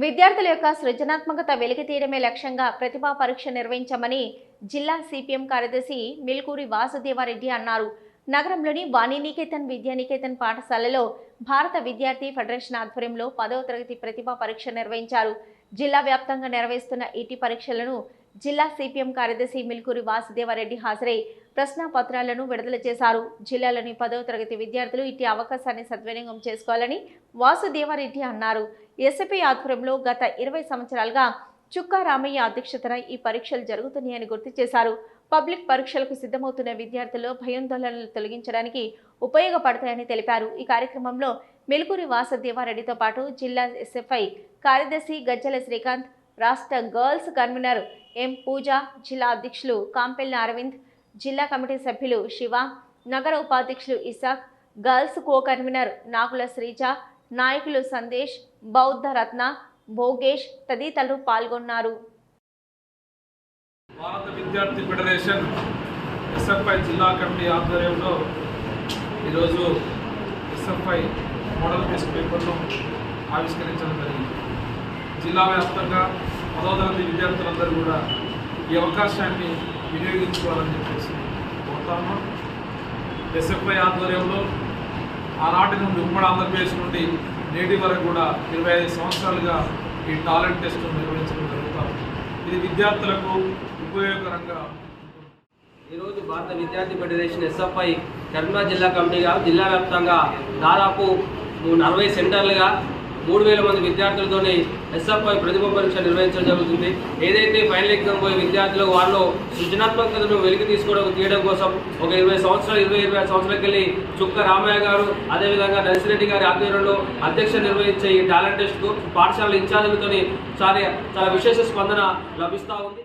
విద్యార్థుల యొక్క సృజనాత్మకత వెలికితీయడమే లక్ష్యంగా ప్రతిభా పరీక్ష నిర్వహించామని జిల్లా సిపిఎం కార్యదర్శి మిల్కూరి వాసుదేవారెడ్డి అన్నారు. నగరంలోని వాణినికేతన్ విద్యానికేతన్ పాఠశాలలో భారత విద్యార్థి ఫెడరేషన్ ఆధ్వర్యంలో 10వ తరగతి ప్రతిభా పరీక్ష నిర్వహించారు. జిల్లా వ్యాప్తంగా నిర్వహిస్తున్న ఈటీ పరీక్షలను జిల్లా సిపిఎం కార్యదర్శి మిల్కూరి వాసుదేవారెడ్డి హాజరై ప్రశ్నాపత్రాలను విడుదల చేశారు. జిల్లాలోని 10వ తరగతి విద్యార్థులు ఇట్టి అవకాశాన్ని సద్వినియోగం చేసుకోవాలని వాసుదేవారెడ్డి అన్నారు. ఎస్ఎఫ్ఐ ఆధ్వర్యంలో గత 20 సంవత్సరాలుగా చుక్కా రామయ్య అధ్యక్షతన ఈ పరీక్షలు జరుగుతున్నాయని గుర్తు చేశారు. పబ్లిక్ పరీక్షలకు సిద్ధమవుతున్న విద్యార్థుల్లో భయాందోళనలు తొలగించడానికి ఉపయోగపడతాయని తెలిపారు. ఈ కార్యక్రమంలో మిల్కూరి వాసుదేవారెడ్డితో పాటు జిల్లా ఎస్ఎఫ్ఐ కార్యదర్శి గజ్జల శ్రీకాంత్, రాష్ట్ర గర్ల్స్ కన్వీనర్ ఎం పూజ, జిల్లా అధ్యక్షులు కాంపెల్లి అరవింద్, జిల్లా కమిటీ సభ్యులు శివ, నగర ఉపాధ్యక్షులు ఇసాక్, గర్ల్స్ కో కన్వీనర్ నాగుల శ్రీజ, నాయకులు సందేశ్, బౌద్ధ రత్న, భోగేష్ తదితరులు పాల్గొన్నారు. భారత విద్యార్థి ఫెడరేషన్ ఎస్ఎఫ్ఐ జిల్లా కమిటీ ఆధ్వర్యంలో ఈరోజు ఎస్ఎఫ్ఐ మోడల్ టెస్ట్ పేపర్ను ఆవిష్కరించడం జరిగింది. జిల్లా వ్యాప్తంగా 10వ తరగతి విద్యార్థులందరూ కూడా ఈ అవకాశాన్ని వినియోగించుకోవాలని చెప్పేసి కోరుతాము. ఎస్ఎఫ్ఐ ఆధ్వర్యంలో ఆనాటి నుండి ఉమ్మడి ఆంధ్రప్రదేశ్ నుండి నేటి వరకు కూడా 25 సంవత్సరాలుగా ఈ టాలెంట్ టెస్ట్ నిర్వహించడం జరుగుతాం. ఇది విద్యార్థులకు ఉపయోగకరంగా. ఈరోజు భారత విద్యార్థి ఫెడరేషన్ ఎస్ఎఫ్ఐ కరీంనగర్ జిల్లా కమిటీగా జిల్లా వ్యాప్తంగా దాదాపు 40 సెంటర్లుగా 3000 మంది విద్యార్థులతోని ఎస్ఎఫ్ఐ ప్రతిభా పరీక్ష నిర్వహించడం జరుగుతుంది. ఏదైతే ఫైనల్ ఎగ్జామ్ పోయే విద్యార్థులు వాళ్ళు సృజనాత్మకతను వెలికి తీయడం కోసం ఒక 20 సంవత్సరాలకు వెళ్ళి చుక్క రామయ్య గారు, అదేవిధంగా నర్సిరెడ్డి గారి ఆధ్వర్యంలో అధ్యక్ష నిర్వహించే ఈ టాలెంట్ టెస్ట్కు పాఠశాల ఇన్ఛార్జీలతో చాలా విశేష స్పందన లభిస్తూ ఉంది.